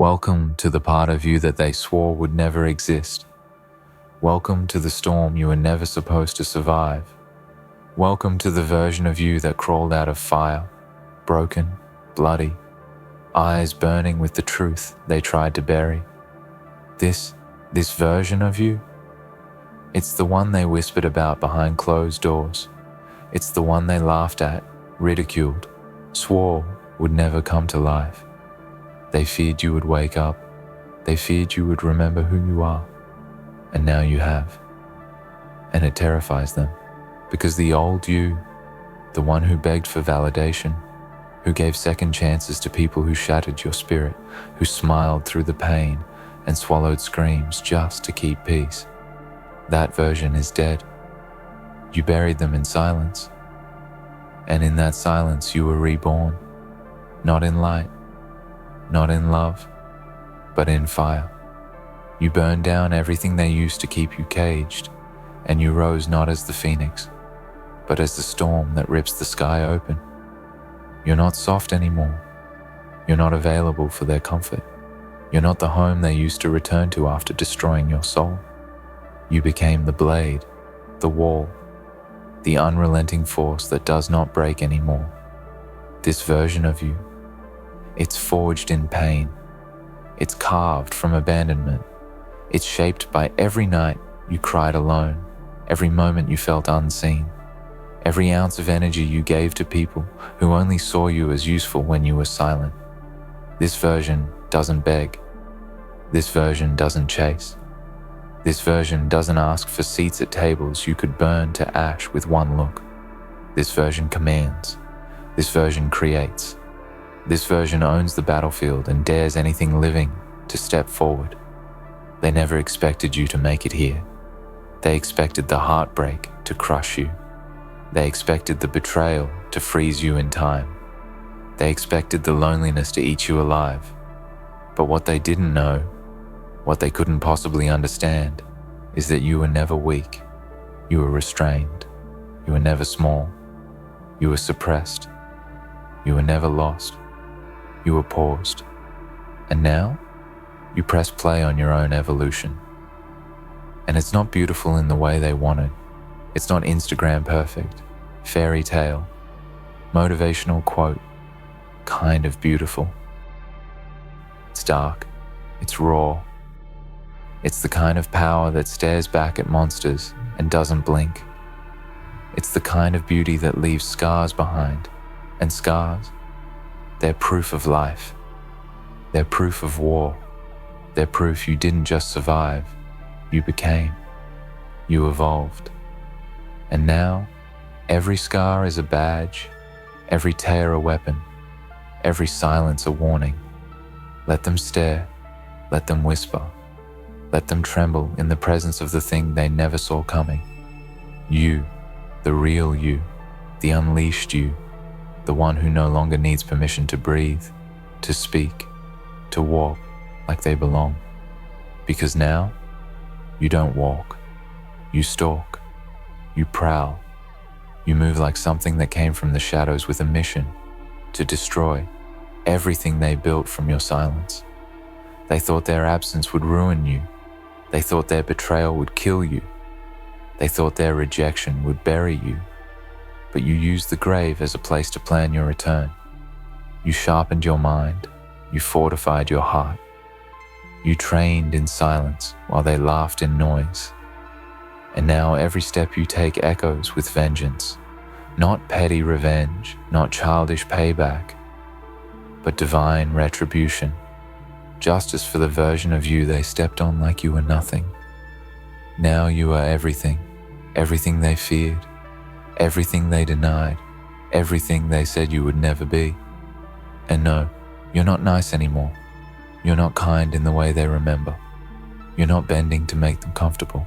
Welcome to the part of you that they swore would never exist. Welcome to the storm you were never supposed to survive. Welcome to the version of you that crawled out of fire, broken, bloody, eyes burning with the truth they tried to bury. This version of you, it's the one they whispered about behind closed doors. It's the one they laughed at, ridiculed, swore would never come to life. They feared you would wake up. They feared you would remember who you are. And now you have. And it terrifies them, because the old you, the one who begged for validation, who gave second chances to people who shattered your spirit, who smiled through the pain and swallowed screams just to keep peace, that version is dead. You buried them in silence. And in that silence you were reborn, not in light, not in love, but in fire. You burned down everything they used to keep you caged, and you rose not as the phoenix, but as the storm that rips the sky open. You're not soft anymore. You're not available for their comfort. You're not the home they used to return to after destroying your soul. You became the blade, the wall, the unrelenting force that does not break anymore. This version of you, it's forged in pain. It's carved from abandonment. It's shaped by every night you cried alone, every moment you felt unseen, every ounce of energy you gave to people who only saw you as useful when you were silent. This version doesn't beg. This version doesn't chase. This version doesn't ask for seats at tables you could burn to ash with one look. This version commands. This version creates. This version owns the battlefield and dares anything living to step forward. They never expected you to make it here. They expected the heartbreak to crush you. They expected the betrayal to freeze you in time. They expected the loneliness to eat you alive. But what they didn't know, what they couldn't possibly understand, is that you were never weak. You were restrained. You were never small. You were suppressed. You were never lost. You were paused. And now, you press play on your own evolution. And it's not beautiful in the way they wanted. It's not Instagram perfect, fairy tale, motivational quote, kind of beautiful. It's dark. It's raw. It's the kind of power that stares back at monsters and doesn't blink. It's the kind of beauty that leaves scars behind, and scars, they're proof of life. They're proof of war. They're proof you didn't just survive, you became. You evolved. And now, every scar is a badge, every tear a weapon, every silence a warning. Let them stare, let them whisper, let them tremble in the presence of the thing they never saw coming. You, the real you, the unleashed you, the one who no longer needs permission to breathe, to speak, to walk like they belong. Because now, you don't walk. You stalk. You prowl. You move like something that came from the shadows with a mission to destroy everything they built from your silence. They thought their absence would ruin you. They thought their betrayal would kill you. They thought their rejection would bury you. But you used the grave as a place to plan your return. You sharpened your mind. You fortified your heart. You trained in silence while they laughed in noise. And now every step you take echoes with vengeance. Not petty revenge, not childish payback, but divine retribution. Justice for the version of you they stepped on like you were nothing. Now you are everything, everything they feared, everything they denied, everything they said you would never be. And no, you're not nice anymore. You're not kind in the way they remember. You're not bending to make them comfortable.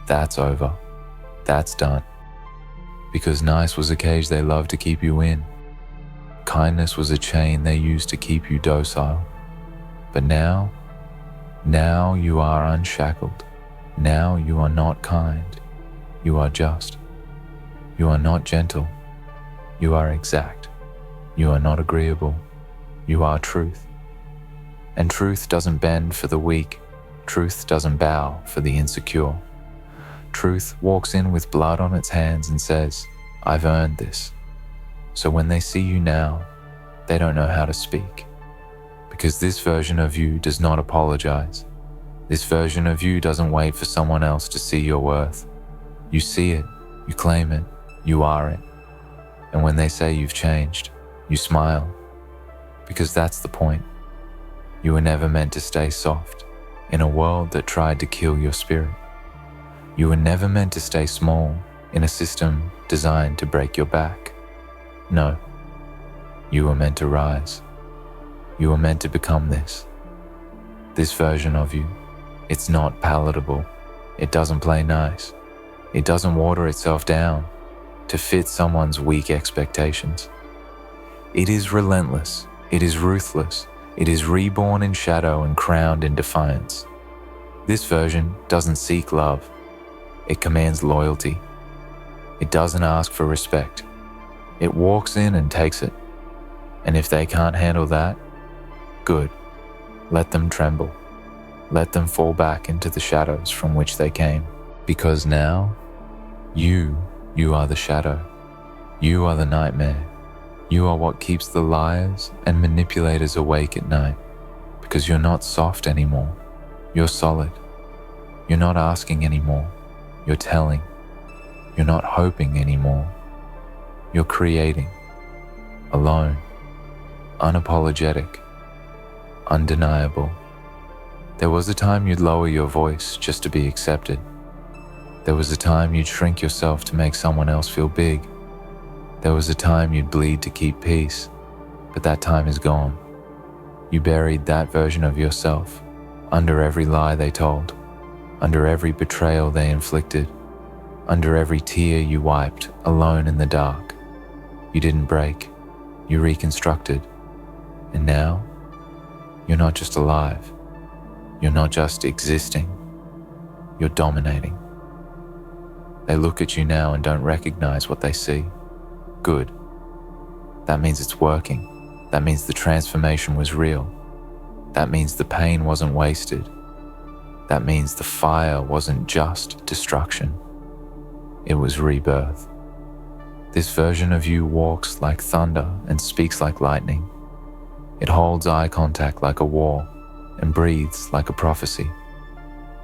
That's over. That's done. Because nice was a cage they loved to keep you in. Kindness was a chain they used to keep you docile. But now you are unshackled. Now you are not kind. You are just. You are not gentle. You are exact. You are not agreeable. You are truth. And truth doesn't bend for the weak. Truth doesn't bow for the insecure. Truth walks in with blood on its hands and says, I've earned this. So when they see you now, they don't know how to speak. Because this version of you does not apologize. This version of you doesn't wait for someone else to see your worth. You see it, you claim it, you are it. And when they say you've changed, you smile. Because that's the point. You were never meant to stay soft in a world that tried to kill your spirit. You were never meant to stay small in a system designed to break your back. No, you were meant to rise. You were meant to become this. This version of you. It's not palatable. It doesn't play nice. It doesn't water itself down to fit someone's weak expectations. It is relentless. It is ruthless. It is reborn in shadow and crowned in defiance. This version doesn't seek love. It commands loyalty. It doesn't ask for respect. It walks in and takes it. And if they can't handle that, good. Let them tremble. Let them fall back into the shadows from which they came. Because now, you are the shadow. You are the nightmare. You are what keeps the liars and manipulators awake at night. Because you're not soft anymore. You're solid. You're not asking anymore. You're telling. You're not hoping anymore. You're creating. Alone. Unapologetic. Undeniable. There was a time you'd lower your voice just to be accepted. There was a time you'd shrink yourself to make someone else feel big. There was a time you'd bleed to keep peace, but that time is gone. You buried that version of yourself under every lie they told, under every betrayal they inflicted, under every tear you wiped alone in the dark. You didn't break, you reconstructed. And now, you're not just alive. You're not just existing. You're dominating. They look at you now and don't recognize what they see. Good. That means it's working. That means the transformation was real. That means the pain wasn't wasted. That means the fire wasn't just destruction. It was rebirth. This version of you walks like thunder and speaks like lightning. It holds eye contact like a war and breathes like a prophecy.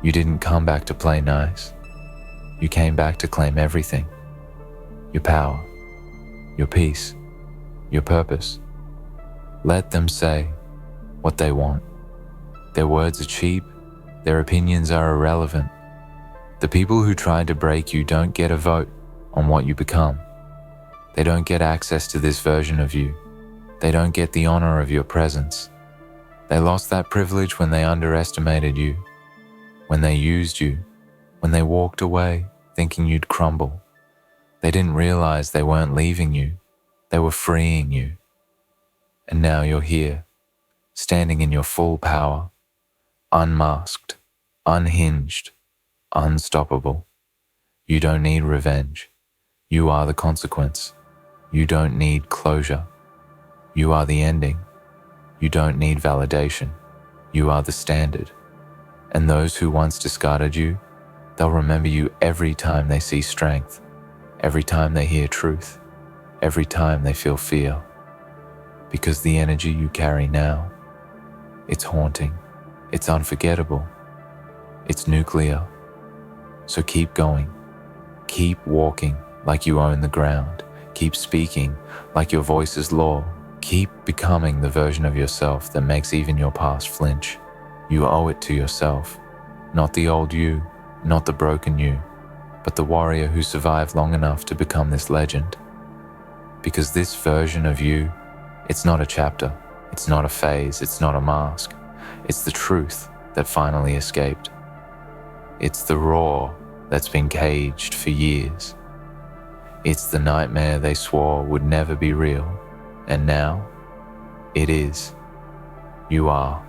You didn't come back to play nice. You came back to claim everything. Your power, your peace, your purpose. Let them say what they want. Their words are cheap. Their opinions are irrelevant. The people who tried to break you don't get a vote on what you become. They don't get access to this version of you. They don't get the honor of your presence. They lost that privilege when they underestimated you, when they used you, when they walked away thinking you'd crumble. They didn't realize they weren't leaving you. They were freeing you. And now you're here, standing in your full power, unmasked, unhinged, unstoppable. You don't need revenge. You are the consequence. You don't need closure. You are the ending. You don't need validation. You are the standard. And those who once discarded you, they'll remember you every time they see strength, every time they hear truth, every time they feel fear. Because the energy you carry now, it's haunting, it's unforgettable, it's nuclear. So keep going, keep walking like you own the ground, keep speaking like your voice is law, keep becoming the version of yourself that makes even your past flinch. You owe it to yourself, not the old you, not the broken you, but the warrior who survived long enough to become this legend. Because this version of you, it's not a chapter, it's not a phase, it's not a mask. It's the truth that finally escaped. It's the roar that's been caged for years. It's the nightmare they swore would never be real, and now, it is. You are.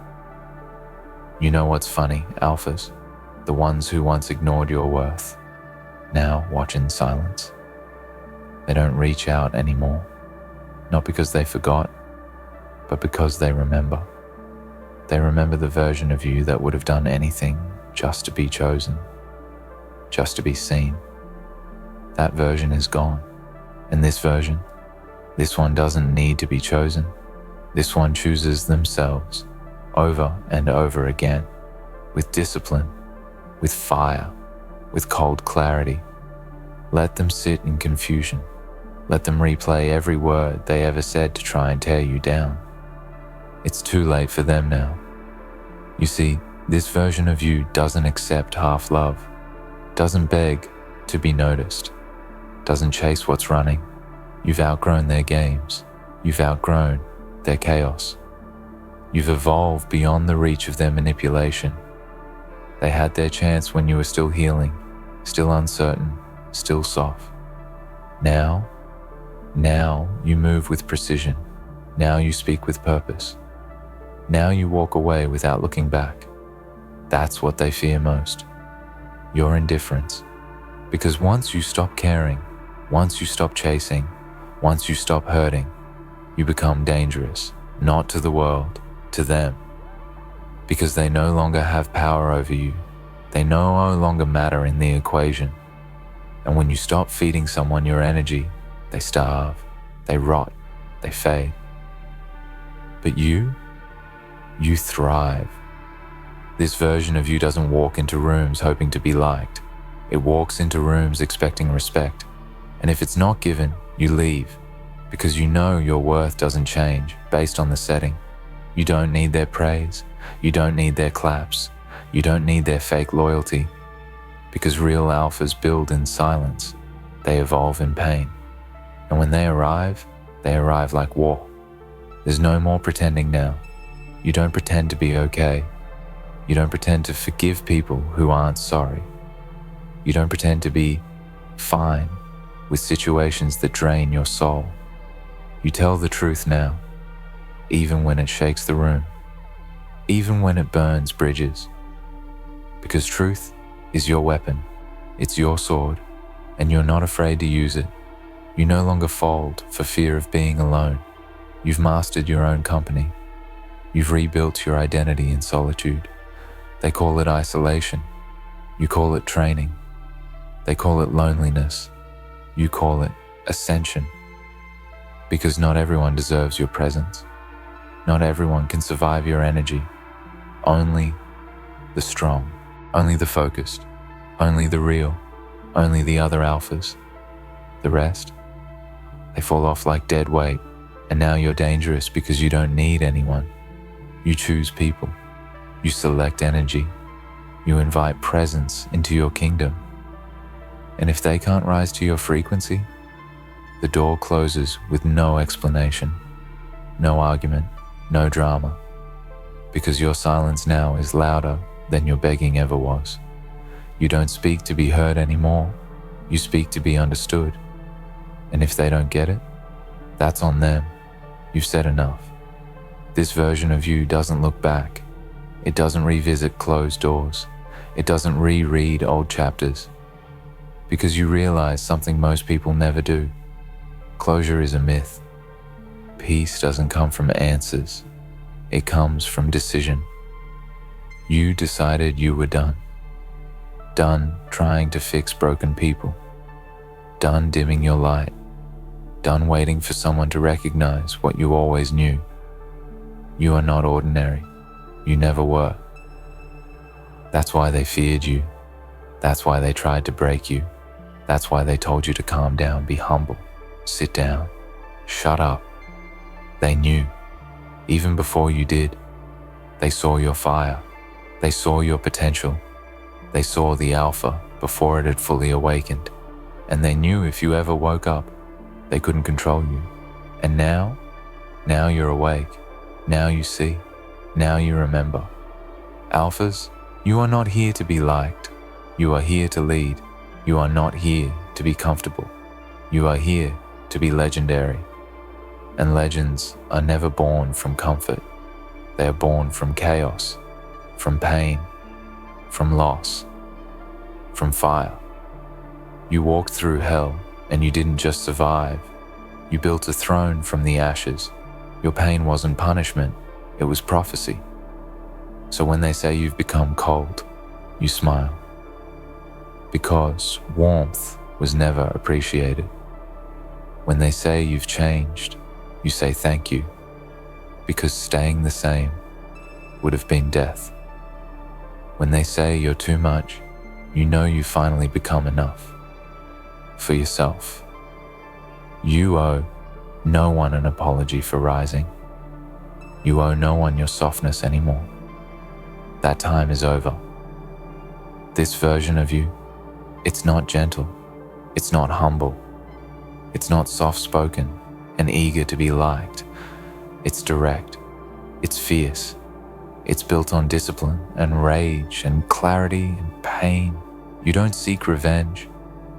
You know what's funny, alphas? The ones who once ignored your worth, now watch in silence. They don't reach out anymore, not because they forgot, but because they remember. They remember the version of you that would have done anything just to be chosen, just to be seen. That version is gone. And this version, this one doesn't need to be chosen. This one chooses themselves over and over again, with discipline, with fire, with cold clarity. Let them sit in confusion. Let them replay every word they ever said to try and tear you down. It's too late for them now. You see, this version of you doesn't accept half love, doesn't beg to be noticed, doesn't chase what's running. You've outgrown their games. You've outgrown their chaos. You've evolved beyond the reach of their manipulation. They had their chance when you were still healing, still uncertain, still soft. Now you move with precision. Now you speak with purpose. Now you walk away without looking back. That's what they fear most. Your indifference. Because once you stop caring, once you stop chasing, once you stop hurting, you become dangerous, not to the world, to them. Because they no longer have power over you. They no longer matter in the equation. And when you stop feeding someone your energy, they starve, they rot, they fade. But you thrive. This version of you doesn't walk into rooms hoping to be liked. It walks into rooms expecting respect. And if it's not given, you leave, because you know your worth doesn't change based on the setting. You don't need their praise. You don't need their claps. You don't need their fake loyalty. Because real alphas build in silence. They evolve in pain. And when they arrive like war. There's no more pretending now. You don't pretend to be okay. You don't pretend to forgive people who aren't sorry. You don't pretend to be fine with situations that drain your soul. You tell the truth now, even when it shakes the room, even when it burns bridges. Because truth is your weapon, it's your sword, and you're not afraid to use it. You no longer fold for fear of being alone. You've mastered your own company. You've rebuilt your identity in solitude. They call it isolation. You call it training. They call it loneliness. You call it ascension. Because not everyone deserves your presence. Not everyone can survive your energy. Only the strong, only the focused, only the real, only the other alphas. The rest, they fall off like dead weight, and now you're dangerous because you don't need anyone. You choose people. You select energy. You invite presence into your kingdom. And if they can't rise to your frequency, the door closes with no explanation, no argument, no drama, because your silence now is louder than your begging ever was. You don't speak to be heard anymore. You speak to be understood. And if they don't get it, that's on them. You've said enough. This version of you doesn't look back. It doesn't revisit closed doors. It doesn't reread old chapters. Because you realize something most people never do. Closure is a myth. Peace doesn't come from answers. It comes from decision. You decided you were done. Done trying to fix broken people. Done dimming your light. Done waiting for someone to recognize what you always knew. You are not ordinary. You never were. That's why they feared you. That's why they tried to break you. That's why they told you to calm down, be humble, sit down, shut up. They knew, even before you did. They saw your fire. They saw your potential. They saw the alpha before it had fully awakened. And they knew if you ever woke up, they couldn't control you. And now you're awake. Now you see. Now you remember. Alphas, you are not here to be liked. You are here to lead. You are not here to be comfortable. You are here to be legendary. And legends are never born from comfort. They are born from chaos, from pain, from loss, from fire. You walked through hell, and you didn't just survive. You built a throne from the ashes. Your pain wasn't punishment, it was prophecy. So when they say you've become cold, you smile. Because warmth was never appreciated. When they say you've changed, you say thank you. Because staying the same would have been death. When they say you're too much, you know you've finally become enough. For yourself. You owe no one an apology for rising. You owe no one your softness anymore. That time is over. This version of you, it's not gentle, it's not humble, it's not soft-spoken and eager to be liked. It's direct, it's fierce, it's built on discipline and rage and clarity and pain. You don't seek revenge,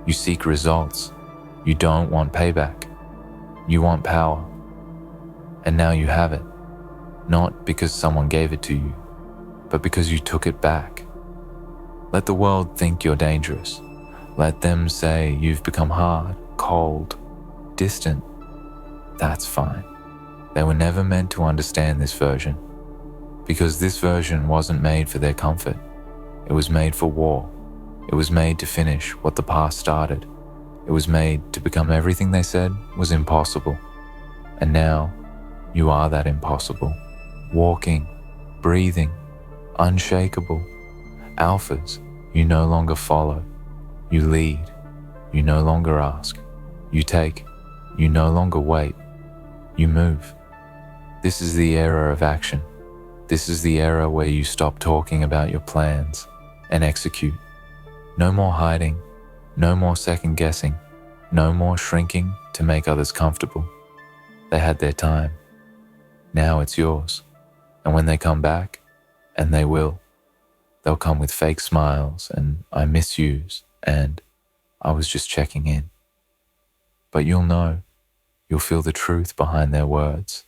you seek results. You don't want payback, you want power. And now you have it, not because someone gave it to you, but because you took it back. Let the world think you're dangerous. Let them say you've become hard, cold, distant. That's fine. They were never meant to understand this version, because this version wasn't made for their comfort. It was made for war. It was made to finish what the past started. It was made to become everything they said was impossible. And now, you are that impossible. Walking, breathing, unshakable. Alphas, you no longer follow. You lead. You no longer ask. You take. You no longer wait. You move. This is the era of action. This is the era where you stop talking about your plans and execute. No more hiding. No more second guessing. No more shrinking to make others comfortable. They had their time. Now it's yours. And when they come back, and they will, they'll come with fake smiles and I miss yous and I was just checking in. But you'll know, you'll feel the truth behind their words.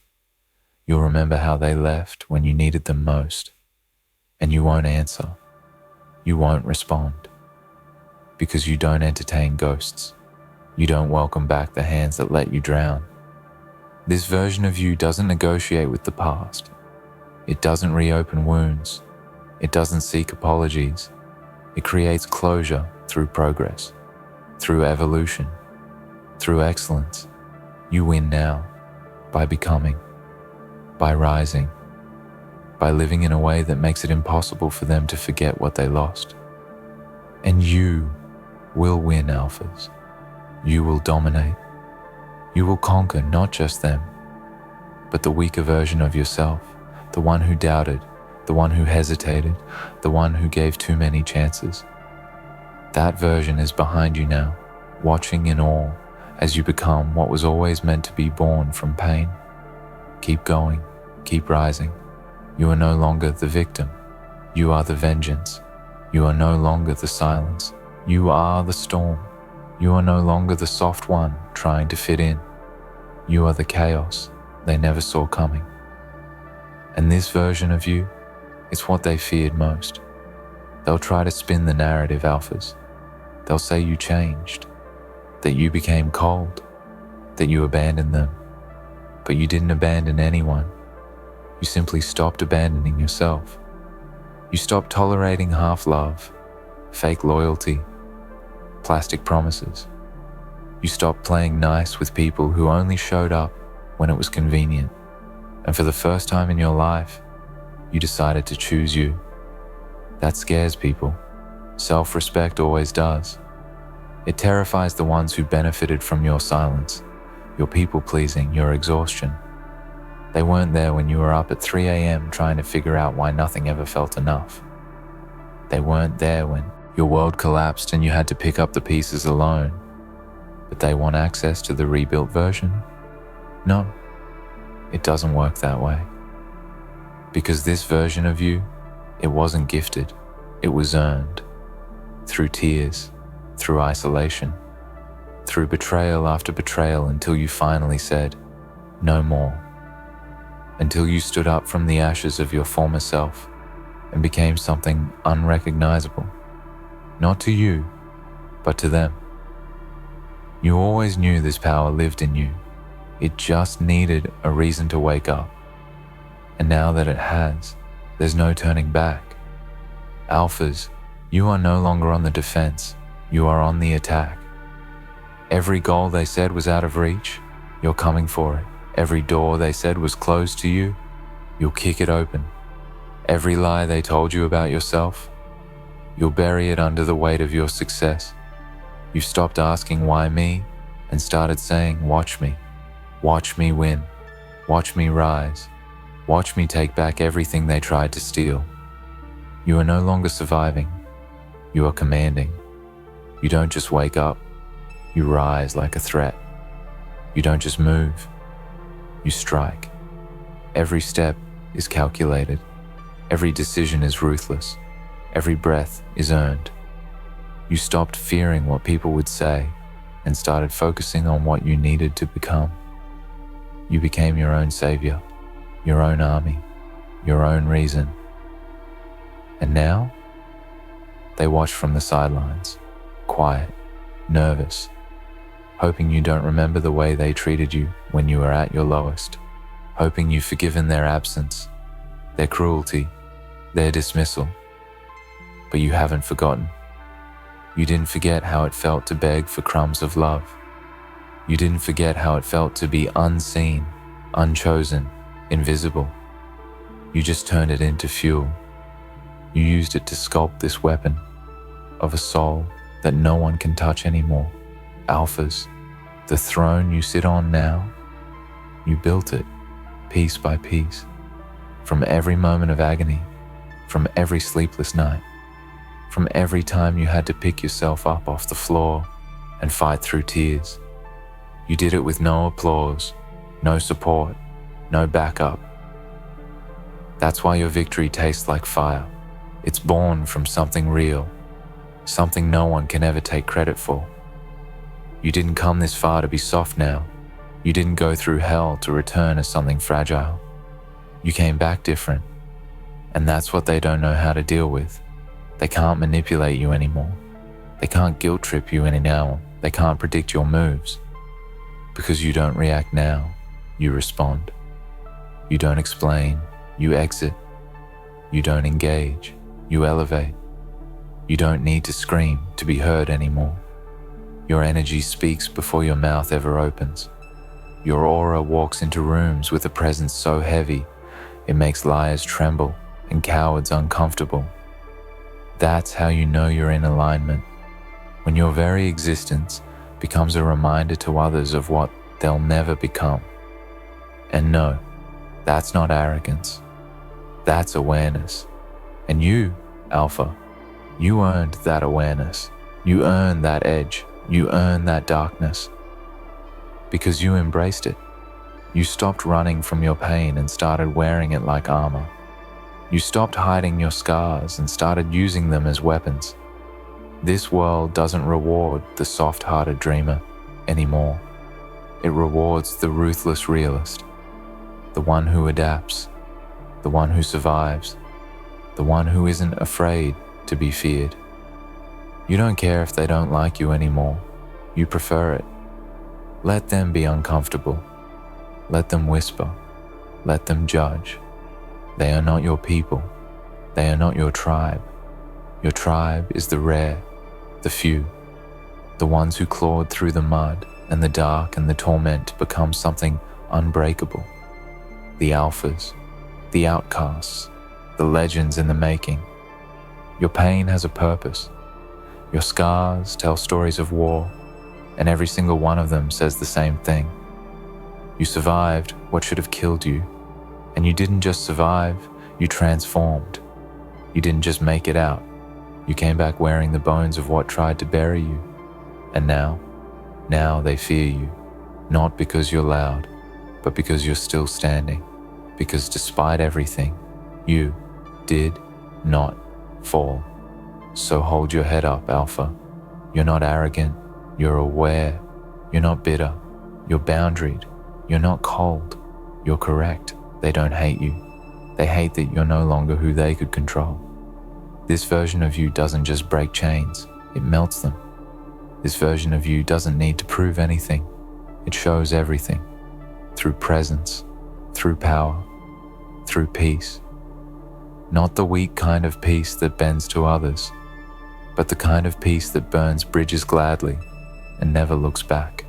You'll remember how they left when you needed them most. And you won't answer. You won't respond. Because you don't entertain ghosts. You don't welcome back the hands that let you drown. This version of you doesn't negotiate with the past. It doesn't reopen wounds. It doesn't seek apologies. It creates closure through progress, through evolution, through excellence. You win now by becoming, by rising, by living in a way that makes it impossible for them to forget what they lost. And you will win, alphas. You will dominate. You will conquer not just them, but the weaker version of yourself, the one who doubted, the one who hesitated, the one who gave too many chances. That version is behind you now, watching in awe as you become what was always meant to be born from pain. Keep going, keep rising. You are no longer the victim. You are the vengeance. You are no longer the silence. You are the storm. You are no longer the soft one trying to fit in. You are the chaos they never saw coming. And this version of you, it's what they feared most. They'll try to spin the narrative, alphas. They'll say you changed, that you became cold, that you abandoned them. But you didn't abandon anyone. You simply stopped abandoning yourself. You stopped tolerating half-love, fake loyalty, plastic promises. You stopped playing nice with people who only showed up when it was convenient. And for the first time in your life, you decided to choose you. That scares people. Self-respect always does. It terrifies the ones who benefited from your silence, your people-pleasing, your exhaustion. They weren't there when you were up at 3 a.m. trying to figure out why nothing ever felt enough. They weren't there when your world collapsed and you had to pick up the pieces alone. But they want access to the rebuilt version? No, it doesn't work that way. Because this version of you, it wasn't gifted, it was earned. Through tears, through isolation, through betrayal after betrayal until you finally said, no more. Until you stood up from the ashes of your former self and became something unrecognizable. Not to you, but to them. You always knew this power lived in you. It just needed a reason to wake up. And now that it has, There's no turning back. Alphas, you are no longer on the defense, you are on the attack. Every goal they said was out of reach, you're coming for it. Every door they said was closed to you, you'll kick it open. Every lie they told you about yourself, you'll bury it under the weight of your success. You've stopped asking why me and started saying, watch me win, watch me rise, watch me take back everything they tried to steal. You are no longer surviving, you are commanding. You don't just wake up, you rise like a threat. You don't just move, you strike. Every step is calculated, every decision is ruthless, every breath is earned. You stopped fearing what people would say and started focusing on what you needed to become. You became your own savior, your own army, your own reason. And now, they watch from the sidelines, quiet, nervous, hoping you don't remember the way they treated you when you were at your lowest, hoping you've forgiven their absence, their cruelty, their dismissal. But you haven't forgotten. You didn't forget how it felt to beg for crumbs of love. You didn't forget how it felt to be unseen, unchosen, invisible. You just turned it into fuel. You used it to sculpt this weapon of a soul that no one can touch anymore. Alphas, the throne you sit on now, you built it piece by piece, from every moment of agony, from every sleepless night, from every time you had to pick yourself up off the floor and fight through tears. You did it with no applause, no support, no backup. That's why your victory tastes like fire. It's born from something real, something no one can ever take credit for. You didn't come this far to be soft now. You didn't go through hell to return as something fragile. You came back different, and that's what they don't know how to deal with. They can't manipulate you anymore. They can't guilt trip you any now. They can't predict your moves. Because you don't react now, you respond. You don't explain, you exit. You don't engage, you elevate. You don't need to scream to be heard anymore. Your energy speaks before your mouth ever opens. Your aura walks into rooms with a presence so heavy, it makes liars tremble and cowards uncomfortable. That's how you know you're in alignment, when your very existence becomes a reminder to others of what they'll never become. And no, that's not arrogance. That's awareness. And you, Alpha, you earned that awareness. You earned that edge. You earned that darkness. Because you embraced it. You stopped running from your pain and started wearing it like armor. You stopped hiding your scars and started using them as weapons. This world doesn't reward the soft-hearted dreamer anymore. It rewards the ruthless realist, the one who adapts, the one who survives, the one who isn't afraid to be feared. You don't care if they don't like you anymore. You prefer it. Let them be uncomfortable. Let them whisper. Let them judge. They are not your people. They are not your tribe. Your tribe is the rare, the few, the ones who clawed through the mud and the dark and the torment to become something unbreakable. The alphas, the outcasts, the legends in the making. Your pain has a purpose. Your scars tell stories of war, and every single one of them says the same thing. You survived what should have killed you, and you didn't just survive, you transformed. You didn't just make it out. You came back wearing the bones of what tried to bury you. And now they fear you, not because you're loud, but because you're still standing. Because despite everything, you did not fall. So hold your head up, Alpha. You're not arrogant, you're aware. You're not bitter, you're boundaried. You're not cold, you're correct. They don't hate you. They hate that you're no longer who they could control. This version of you doesn't just break chains, it melts them. This version of you doesn't need to prove anything. It shows everything. Through presence, through power, through peace. Not the weak kind of peace that bends to others, but the kind of peace that burns bridges gladly and never looks back.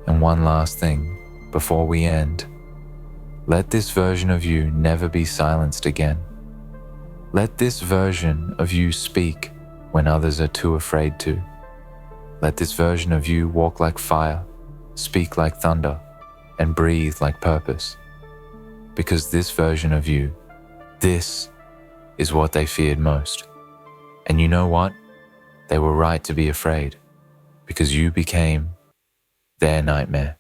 And one last thing before we end, let this version of you never be silenced again. Let this version of you speak when others are too afraid to. Let this version of you walk like fire, speak like thunder, and breathe like purpose. Because this version of you, this is what they feared most. And you know what? They were right to be afraid, because you became their nightmare.